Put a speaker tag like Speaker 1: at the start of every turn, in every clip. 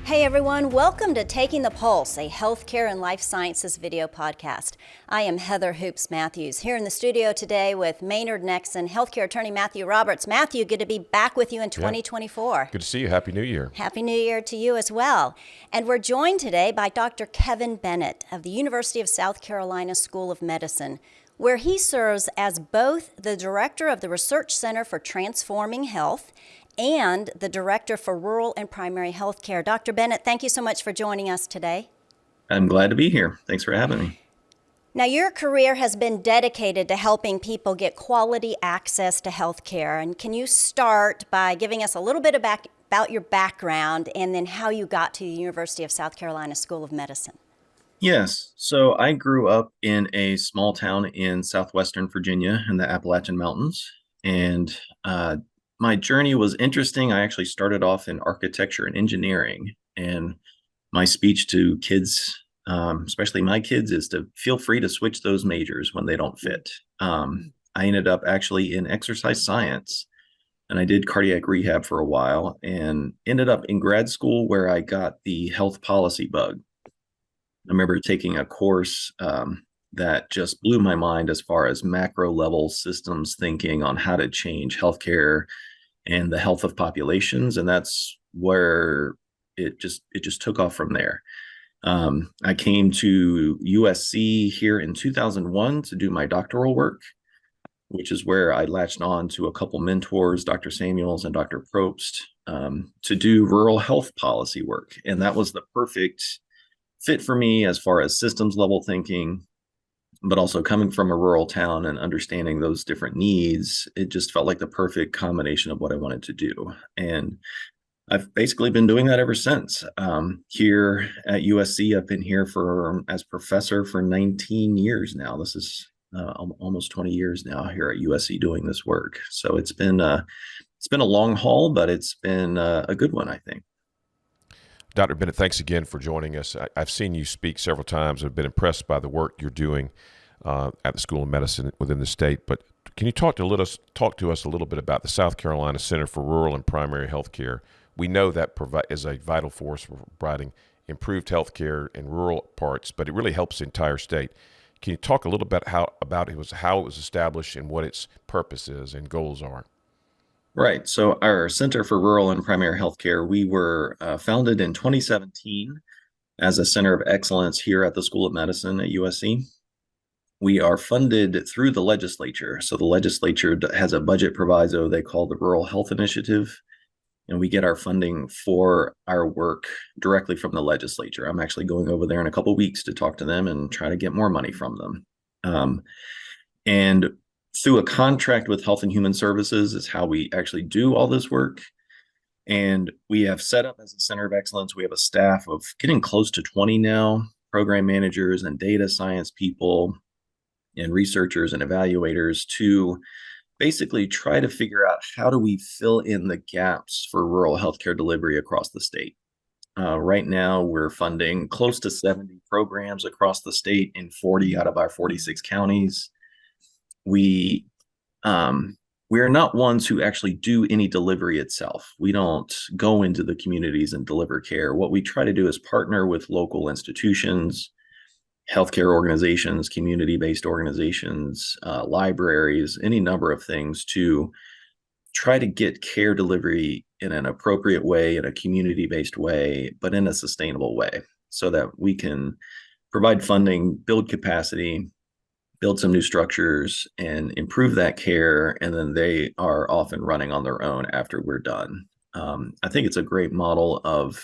Speaker 1: Hey everyone, welcome to Taking the Pulse, a healthcare and life sciences video podcast. I am Heather Hoops Matthews, here in the studio today with Maynard Nexon, healthcare attorney Matthew Roberts. Matthew, good to be back with you in 2024.
Speaker 2: Good to see you. Happy New Year.
Speaker 1: Happy New Year to you as well. And we're joined today by Dr. Kevin Bennett of the University of South Carolina School of Medicine, where he serves as both the director of the Research Center for Transforming Health and the Director for Rural and Primary Health Care. Dr. Bennett, thank you so much for joining us today.
Speaker 3: I'm glad to be here. Thanks for having me.
Speaker 1: Now, your career has been dedicated to helping people get quality access to health care. And can you start by giving us a little bit about your background and then how you got to the University of South Carolina School of Medicine?
Speaker 3: Yes. So I grew up in a small town in southwestern Virginia in the Appalachian Mountains. And my journey was interesting. I actually started off in architecture and engineering. And my speech to kids, especially my kids, is to feel free to switch those majors when they don't fit. I ended up actually in exercise science, and I did cardiac rehab for a while and ended up in grad school where I got the health policy bug. I remember taking a course that just blew my mind as far as macro level systems thinking on how to change healthcare and the health of populations. And that's where it just took off from there. I came to USC here in 2001 to do my doctoral work, which is where I latched on to a couple mentors, Dr. Samuels and Dr. Probst, to do rural health policy work. And that was the perfect fit for me as far as systems level thinking, but also coming from a rural town and understanding those different needs. It just felt like the perfect combination of what I wanted to do. And I've basically been doing that ever since. Here at USC, I've been here as professor for 19 years now. This is almost 20 years now here at USC doing this work. So it's been a long haul, but it's been a good one, I think.
Speaker 2: Dr. Bennett, thanks again for joining us. I've seen you speak several times. I've been impressed by the work you're doing at the School of Medicine within the state. But can you talk to us a little bit about the South Carolina Center for Rural and Primary Health Care? We know that is a vital force for providing improved health care in rural parts, but it really helps the entire state. Can you talk a little bit how it was established and what its purpose is and goals are?
Speaker 3: Right. So our Center for Rural and Primary Healthcare, we were founded in 2017 as a center of excellence here at the School of Medicine at USC. We are funded through the legislature. So the legislature has a budget proviso they call the Rural Health Initiative, and we get our funding for our work directly from the legislature. I'm actually going over there in a couple of weeks to talk to them and try to get more money from them. And through a contract with Health and Human Services is how we actually do all this work. And we have set up as a center of excellence. We have a staff of getting close to 20 now, program managers and data science people and researchers and evaluators to basically try to figure out how do we fill in the gaps for rural healthcare delivery across the state. Right now, we're funding close to 70 programs across the state in 40 out of our 46 counties. We are not ones who actually do any delivery itself. We don't go into the communities and deliver care. What we try to do is partner with local institutions, healthcare organizations, community-based organizations, libraries, any number of things to try to get care delivery in an appropriate way, in a community-based way, but in a sustainable way so that we can provide funding, build capacity, build some new structures and improve that care. And then they are off and running on their own after we're done. I think it's a great model of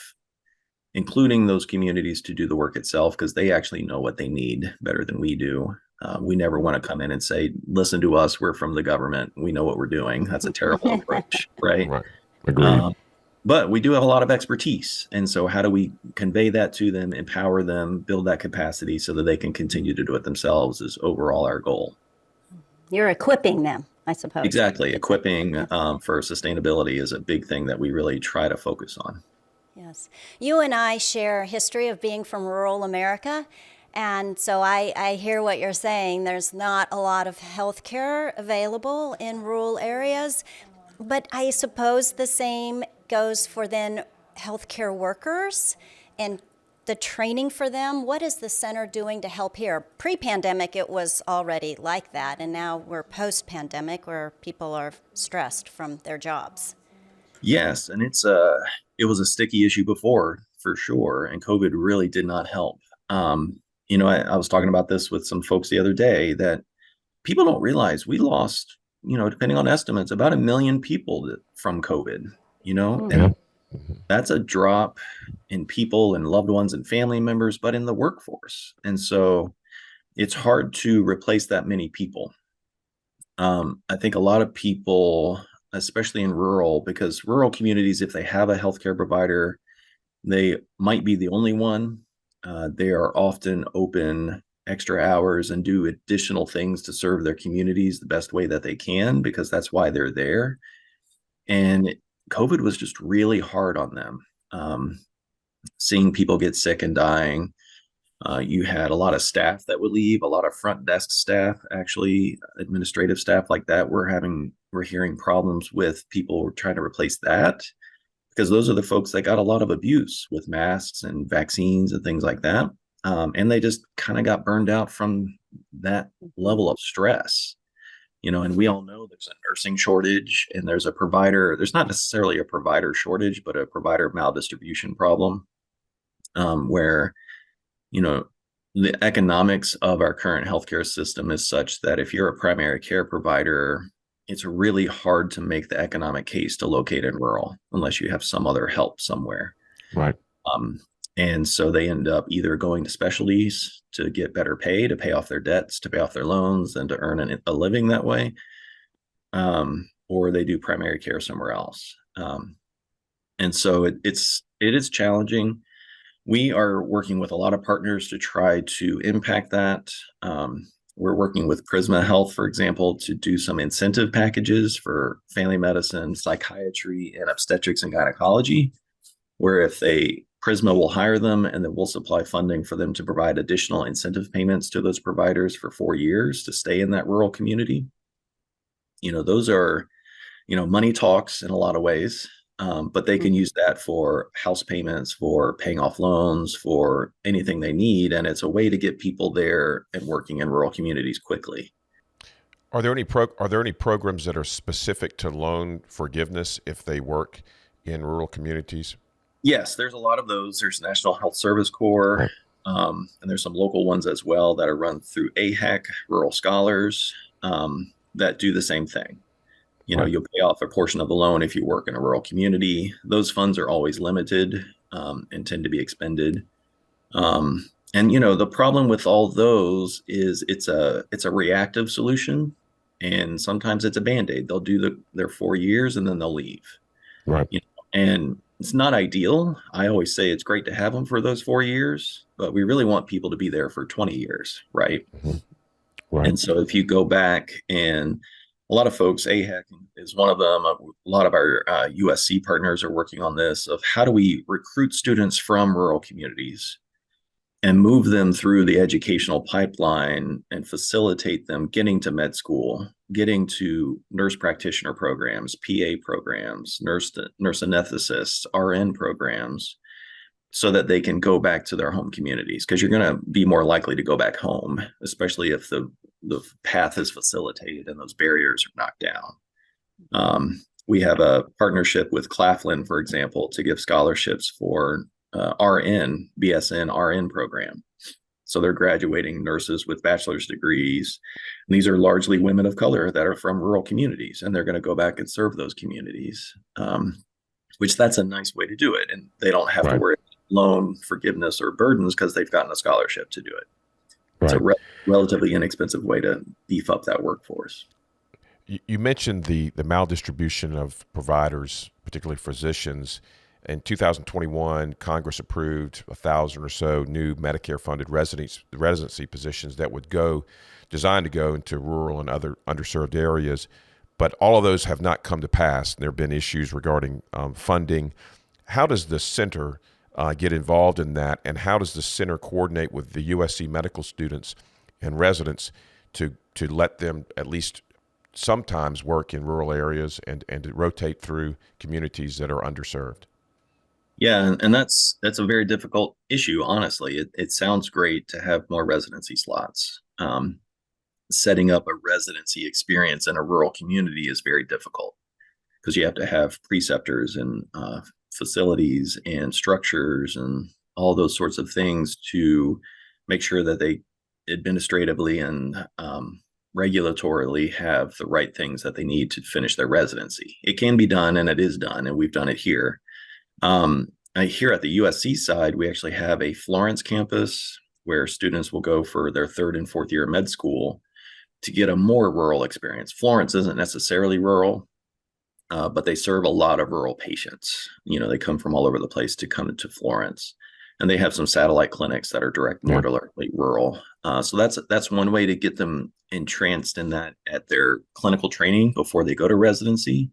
Speaker 3: including those communities to do the work itself because they actually know what they need better than we do. We never want to come in and say, listen to us, we're from the government, we know what we're doing. That's a terrible approach, right?
Speaker 2: Right. Agreed.
Speaker 3: But we do have a lot of expertise. And so how do we convey that to them, empower them, build that capacity so that they can continue to do it themselves is overall our goal.
Speaker 1: You're equipping them, I suppose.
Speaker 3: Exactly. Equipping for sustainability is a big thing that we really try to focus on.
Speaker 1: Yes. You and I share a history of being from rural America. And so I hear what you're saying. There's not a lot of health care available in rural areas. But I suppose the same goes for then healthcare workers and the training for them? What is the center doing to help here? Pre-pandemic, it was already like that, and now we're post-pandemic where people are stressed from their jobs.
Speaker 3: Yes, and it was a sticky issue before for sure, and COVID really did not help. I was talking about this with some folks the other day that people don't realize we lost, depending on estimates, about 1 million people from COVID,
Speaker 2: Yeah.
Speaker 3: and that's a drop in people and loved ones and family members, but in the workforce. And so it's hard to replace that many people. I think a lot of people, especially in rural, because rural communities, if they have a healthcare provider, they might be the only one. They are often open extra hours and do additional things to serve their communities the best way that they can, because that's why they're there. And COVID was just really hard on them. Seeing people get sick and dying. You had a lot of staff that would leave, a lot of front desk staff, actually, administrative staff like that. We're hearing problems with people trying to replace that, because those are the folks that got a lot of abuse with masks and vaccines and things like that. And they just kind of got burned out from that level of stress. And we all know there's a nursing shortage and there's not necessarily a provider shortage, but a provider maldistribution problem, where the economics of our current healthcare system is such that if you're a primary care provider, it's really hard to make the economic case to locate in rural unless you have some other help somewhere.
Speaker 2: Right.
Speaker 3: And so they end up either going to specialties to get better pay, to pay off their debts, to pay off their loans, and to earn a living that way, or they do primary care somewhere else. And so it is challenging. We are working with a lot of partners to try to impact that. We're working with Prisma Health, for example, to do some incentive packages for family medicine, psychiatry, and obstetrics and gynecology, where Prisma will hire them and then we'll supply funding for them to provide additional incentive payments to those providers for 4 years to stay in that rural community. Those are, money talks in a lot of ways. But they can use that for house payments, for paying off loans, for anything they need. And it's a way to get people there and working in rural communities quickly.
Speaker 2: Are there any programs that are specific to loan forgiveness if they work in rural communities?
Speaker 3: Yes, there's a lot of those. There's National Health Service Corps, and there's some local ones as well that are run through AHEC, Rural Scholars, that do the same thing. You'll pay off a portion of the loan if you work in a rural community. Those funds are always limited, and tend to be expended. And the problem with all those is it's a reactive solution, and sometimes it's a Band-Aid. They'll do their 4 years and then they'll leave.
Speaker 2: Right.
Speaker 3: And it's not ideal. I always say it's great to have them for those 4 years, but we really want people to be there for 20 years, right?
Speaker 2: Mm-hmm. Right.
Speaker 3: And so if you go back, and a lot of folks, AHEC is one of them. A lot of our USC partners are working on this, of how do we recruit students from rural communities and move them through the educational pipeline and facilitate them getting to med school, getting to nurse practitioner programs, PA programs, nurse anesthetists, RN programs, so that they can go back to their home communities, because you're going to be more likely to go back home, especially if the path is facilitated and those barriers are knocked down. We have a partnership with Claflin, for example, to give scholarships for BSN RN program. So they're graduating nurses with bachelor's degrees. And these are largely women of color that are from rural communities, and they're going to go back and serve those communities, which that's a nice way to do it. And they don't have to worry about loan forgiveness or burdens because they've gotten a scholarship to do it. It's a relatively inexpensive way to beef up that workforce.
Speaker 2: You mentioned the maldistribution of providers, particularly physicians. In 2021, Congress approved 1,000 or so new Medicare-funded residency positions that would designed to go into rural and other underserved areas. But all of those have not come to pass. There have been issues regarding funding. How does the center get involved in that, and how does the center coordinate with the USC medical students and residents to let them at least sometimes work in rural areas and to rotate through communities that are underserved?
Speaker 3: Yeah, and that's a very difficult issue, honestly. It sounds great to have more residency slots. Setting up a residency experience in a rural community is very difficult because you have to have preceptors and facilities and structures and all those sorts of things to make sure that they administratively and regulatorily have the right things that they need to finish their residency. It can be done, and it is done, and we've done it here. Here at the USC side, we actually have a Florence campus where students will go for their third and fourth year of med school to get a more rural experience. Florence isn't necessarily rural, but they serve a lot of rural patients. They come from all over the place to come to Florence, and they have some satellite clinics that are more directly rural. So that's one way to get them entranced in that at their clinical training before they go to residency.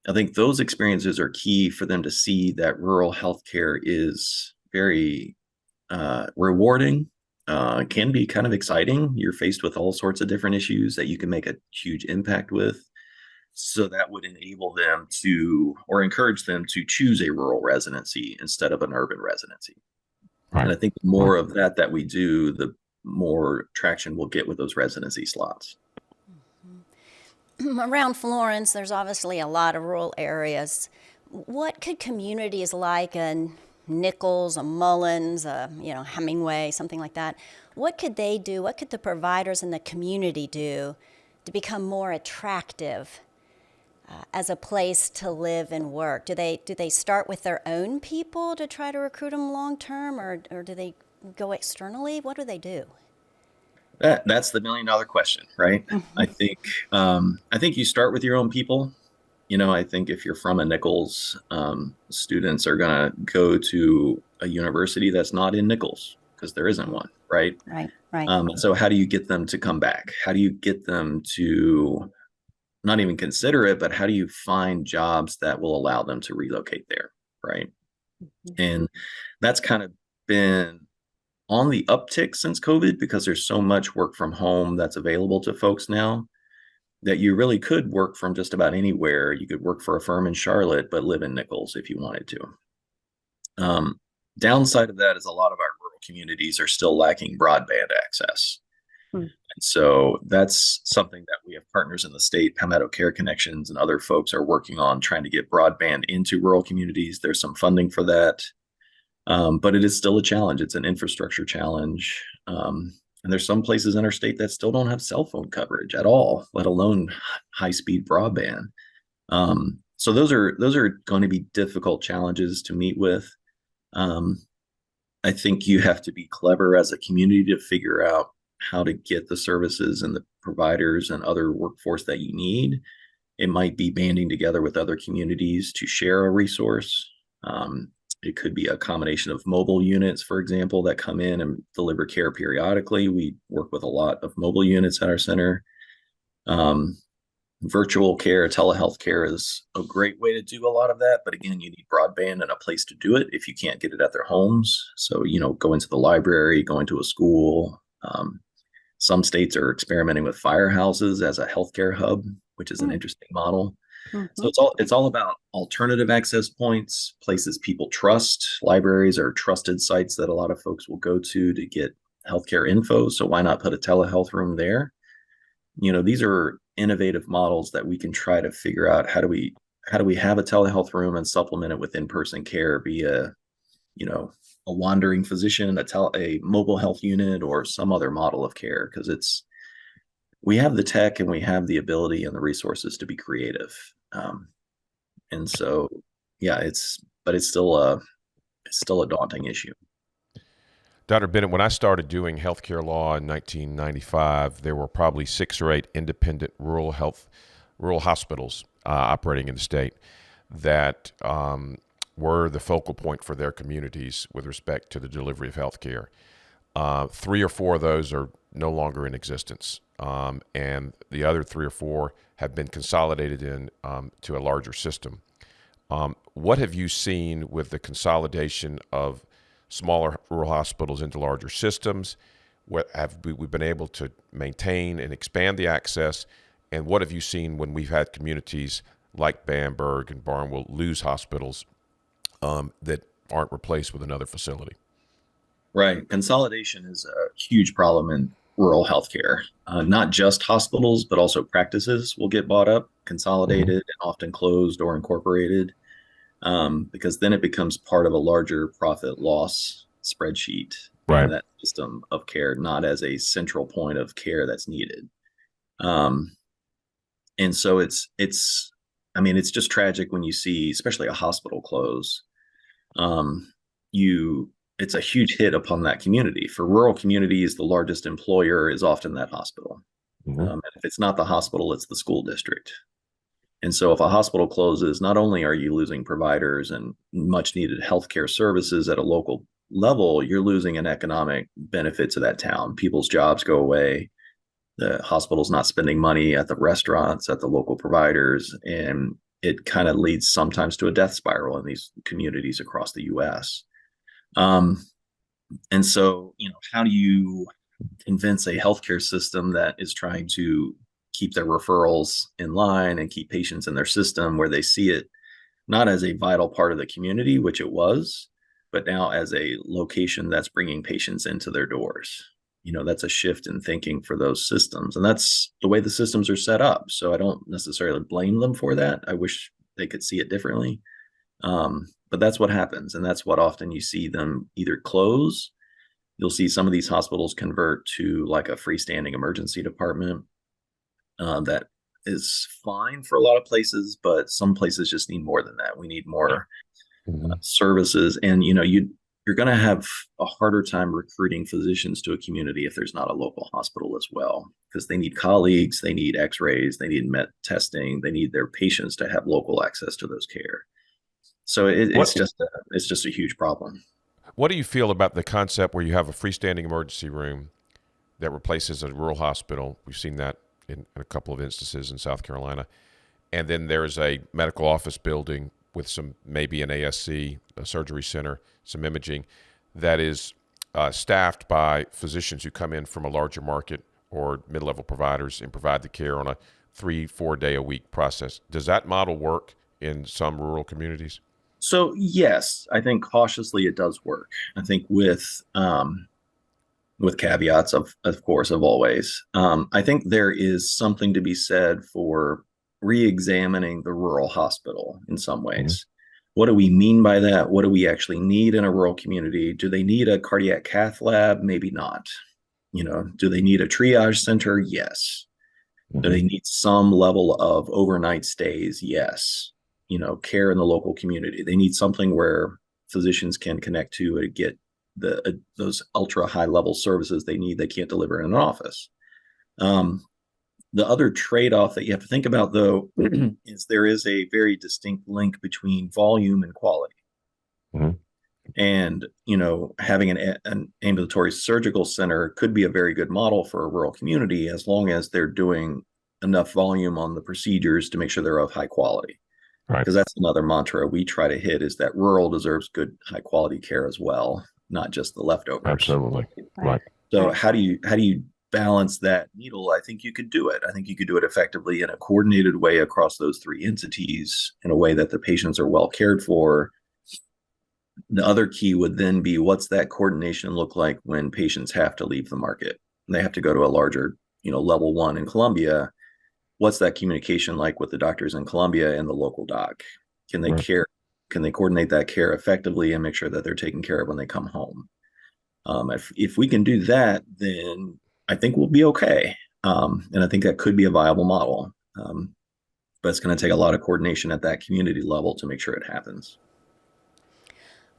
Speaker 3: I think those experiences are key for them to see that rural healthcare is very rewarding. Can be kind of exciting. You're faced with all sorts of different issues that you can make a huge impact with. So that would enable them to, or encourage them to choose a rural residency instead of an urban residency.
Speaker 2: Right.
Speaker 3: And I think the more of that we do, the more traction we'll get with those residency slots.
Speaker 1: Around Florence, there's obviously a lot of rural areas. What could communities like a Nichols, a Mullins, Hemingway, something like that, what could they do? What could the providers in the community do to become more attractive as a place to live and work? Do they start with their own people to try to recruit them long term, or do they go externally? What do they do?
Speaker 3: That's the $1 million question, right? I think you start with your own people. I think if you're from a Nichols, students are going to go to a university that's not in Nichols because there isn't one, right?
Speaker 1: Right.
Speaker 3: So how do you get them to come back? How do you get them to not even consider it, but how do you find jobs that will allow them to relocate there, right? And that's kind of been on the uptick since COVID because there's so much work from home that's available to folks now that you really could work from just about anywhere. You could work for a firm in Charlotte, but live in Nichols if you wanted to. Downside of that is a lot of our rural communities are still lacking broadband access. And so that's something that we have partners in the state, Palmetto Care Connections, and other folks are working on trying to get broadband into rural communities. There's some funding for that. But it is still a challenge. It's an infrastructure challenge. And there's some places in our state that still don't have cell phone coverage at all, let alone high-speed broadband. So those are going to be difficult challenges to meet with. I think you have to be clever as a community to figure out how to get the services and the providers and other workforce that you need. It might be banding together with other communities to share a resource. It could be a combination of mobile units, for example, that come in and deliver care periodically. We work with a lot of mobile units at our center. Virtual care, telehealth care is a great way to do a lot of that. But again, you need broadband and a place to do it if you can't get it at their homes. So, go into the library, go into a school. Some states are experimenting with firehouses as a healthcare hub, which is an interesting model. So it's all about alternative access points, places people trust. Libraries are trusted sites that a lot of folks will go to get healthcare info. So why not put a telehealth room there? These are innovative models that we can try to figure out how do we have a telehealth room and supplement it with in-person care via, a wandering physician, a mobile health unit, or some other model of care, because we have the tech and we have the ability and the resources to be creative. And so, yeah, it's still a daunting issue.
Speaker 2: Dr. Bennett, when I started doing healthcare law in 1995, there were probably 6 or 8 independent rural hospitals operating in the state that were the focal point for their communities with respect to the delivery of healthcare. 3 or 4 of those are no longer in existence, and the other 3 or 4 have been consolidated to a larger system. What have you seen with the consolidation of smaller rural hospitals into larger systems? What have we been able to maintain and expand the access? And what have you seen when we've had communities like Bamberg and Barnwell lose hospitals that aren't replaced with another facility.
Speaker 3: Right. Consolidation is a huge problem in rural healthcare. Not just hospitals, but also practices will get bought up,
Speaker 2: Hmm.
Speaker 3: consolidated, and often closed or incorporated, because then it becomes part of a larger profit loss spreadsheet in
Speaker 2: Right.
Speaker 3: that system of care, not as a central point of care that's needed. Um, and so I mean, it's just tragic when you see, especially a hospital close. Um, you, it's a huge hit upon that community. For rural communities, the largest employer is often that hospital.
Speaker 2: Hmm.
Speaker 3: And if it's not the hospital, it's the school district. And so if a hospital closes, not only are you losing providers and much needed healthcare services at a local level, you're losing an economic benefit to that town. People's jobs go away. The hospital's not spending money at the restaurants, at the local providers, and it kind of leads sometimes to a death spiral in these communities across the US. Um, and so, how do you convince a healthcare system that is trying to keep their referrals in line and keep patients in their system where they see it not as a vital part of the community, which it was, but now as a location that's bringing patients into their doors? That's a shift in thinking for those systems. And that's the way the systems are set up. So I don't necessarily blame them for that. I wish they could see it differently. But that's what happens. And that's what often you see them either close. You'll see some of these hospitals convert to like a freestanding emergency department. That is fine for a lot of places, but some places just need more than that. We need
Speaker 2: Yeah.
Speaker 3: more
Speaker 2: Hmm.
Speaker 3: services, and you're going to have a harder time recruiting physicians to a community if there's not a local hospital as well, because they need colleagues, they need X-rays, they need met testing, they need their patients to have local access to those care. So
Speaker 2: What
Speaker 3: it's just a huge problem.
Speaker 2: What do you feel about the concept where you have a freestanding emergency room that replaces a rural hospital? We've seen that in a couple of instances in South Carolina. And then there's a medical office building with some, maybe an ASC, a surgery center, some imaging, that is staffed by physicians who come in from a larger market or mid-level providers and provide the care on a 3-4 day a week process. Does that model work in some rural communities?
Speaker 3: So yes, I think cautiously it does work. I think with caveats of course of always. I think there is something to be said for re-examining the rural hospital in some
Speaker 2: Hmm.
Speaker 3: ways. What do we mean by that? What do we actually need in a rural community? Do they need a cardiac cath lab? Maybe not. Do they need a triage center? Yes. Do
Speaker 2: Hmm.
Speaker 3: they need some level of overnight stays? Yes. Care in the local community. They need something where physicians can connect to get those ultra high level services they need. They can't deliver in an office. Um, the other trade off that you have to think about, though, is there is a very distinct link between volume and quality.
Speaker 2: Hmm.
Speaker 3: And having an ambulatory surgical center could be a very good model for a rural community as long as they're doing enough volume on the procedures to make sure they're of high quality.
Speaker 2: Right.
Speaker 3: Because that's another mantra we try to hit, is that rural deserves good high quality care as well, not just the leftovers.
Speaker 2: Absolutely.
Speaker 1: Right.
Speaker 2: Right.
Speaker 3: So
Speaker 1: Right.
Speaker 3: how do you balance that needle? I think you could do it. I think you could do it effectively in a coordinated way across those three entities in a way that the patients are well cared for. The other key would then be, what's that coordination look like when patients have to leave the market? They have to go to a larger, level one in Columbia. What's that communication like with the doctors in Columbia and the local doc? Can they
Speaker 2: Right.
Speaker 3: care? Can they coordinate that care effectively and make sure that they're taken care of when they come home? If we can do that, then I think we'll be okay. And I think that could be a viable model. But it's going to take a lot of coordination at that community level to make sure it happens.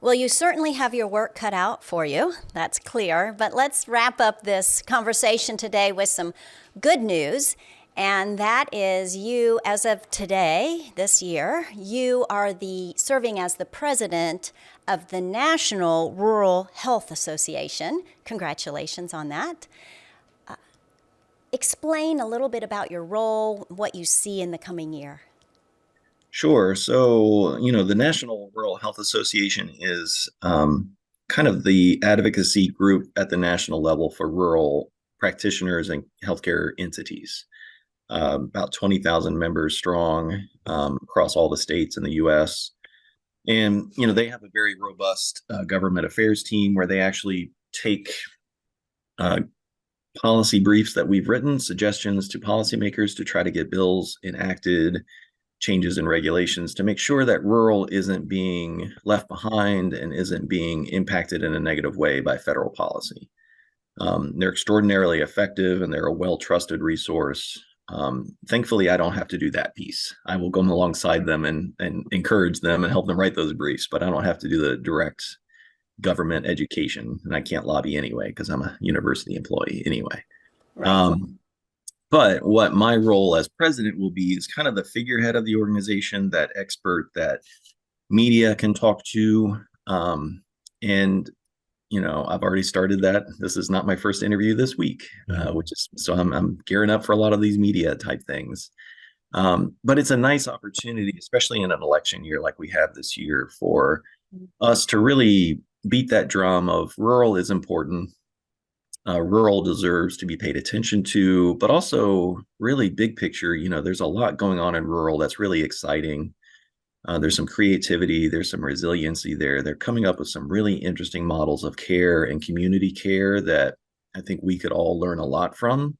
Speaker 1: Well, you certainly have your work cut out for you. That's clear. But let's wrap up this conversation today with some good news. And that is, you, as of today, this year, you are serving as the president of the National Rural Health Association. Congratulations on that. Explain a little bit about your role, what you see in the coming year.
Speaker 3: Sure. So, the National Rural Health Association is kind of the advocacy group at the national level for rural practitioners and healthcare entities. About 20,000 members strong across all the states in the US. And, they have a very robust government affairs team where they actually take uh, policy briefs that we've written, suggestions to policymakers to try to get bills enacted, changes in regulations to make sure that rural isn't being left behind and isn't being impacted in a negative way by federal policy. They're extraordinarily effective and they're a well-trusted resource. Thankfully, I don't have to do that piece. I will come alongside them and encourage them and help them write those briefs, but I don't have to do the direct government education, and I can't lobby anyway because I'm a university employee anyway.
Speaker 1: Right.
Speaker 3: But what my role as president will be is kind of the figurehead of the organization, that expert that media can talk to. And I've already started that. This is not my first interview this week, which is so I'm gearing up for a lot of these media type things. But it's a nice opportunity, especially in an election year like we have this year, for us to really beat that drum of rural is important. Rural deserves to be paid attention to, but also really big picture, there's a lot going on in rural that's really exciting. There's some creativity, there's some resiliency there. They're coming up with some really interesting models of care and community care that I think we could all learn a lot from.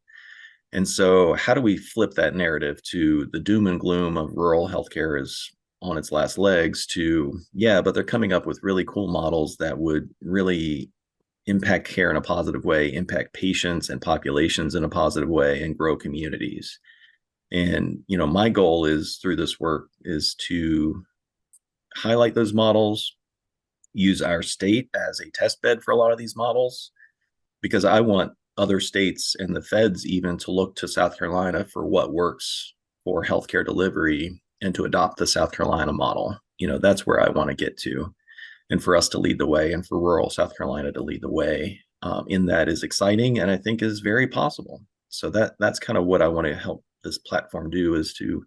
Speaker 3: And so how do we flip that narrative to the doom and gloom of rural healthcare is on its last legs to, yeah, but they're coming up with really cool models that would really impact care in a positive way, impact patients and populations in a positive way, and grow communities. And, my goal is through this work is to highlight those models, use our state as a test bed for a lot of these models, because I want other states and the feds even to look to South Carolina for what works for healthcare delivery and to adopt the South Carolina model. That's where I want to get to. And for us to lead the way and for rural South Carolina to lead the way in that is exciting and I think is very possible. So that's kind of what I want to help this platform do, is to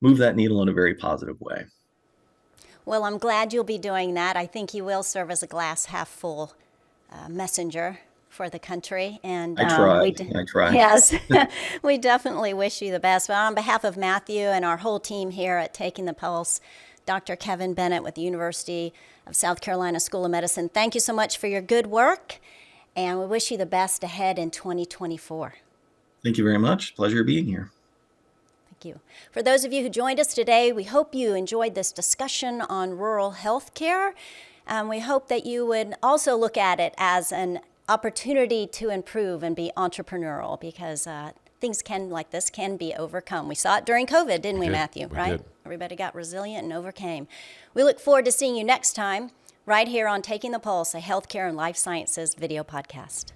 Speaker 3: move that needle in a very positive way.
Speaker 1: Well, I'm glad you'll be doing that. I think you will serve as a glass half full messenger for the country. And
Speaker 3: I try.
Speaker 1: Yes, we definitely wish you the best. But on behalf of Matthew and our whole team here at Taking the Pulse, Dr. Kevin Bennett with the University of South Carolina School of Medicine, thank you so much for your good work, and we wish you the best ahead in 2024.
Speaker 3: Thank you very much. Pleasure being here.
Speaker 1: Thank you. For those of you who joined us today, we hope you enjoyed this discussion on rural health care. We hope that you would also look at it as an opportunity to improve and be entrepreneurial, because things like this can be overcome. We saw it during COVID, didn't we, Matthew?
Speaker 2: We
Speaker 1: right?
Speaker 2: did.
Speaker 1: Everybody got resilient and overcame. We look forward to seeing you next time right here on Taking the Pulse, a healthcare and life sciences video podcast.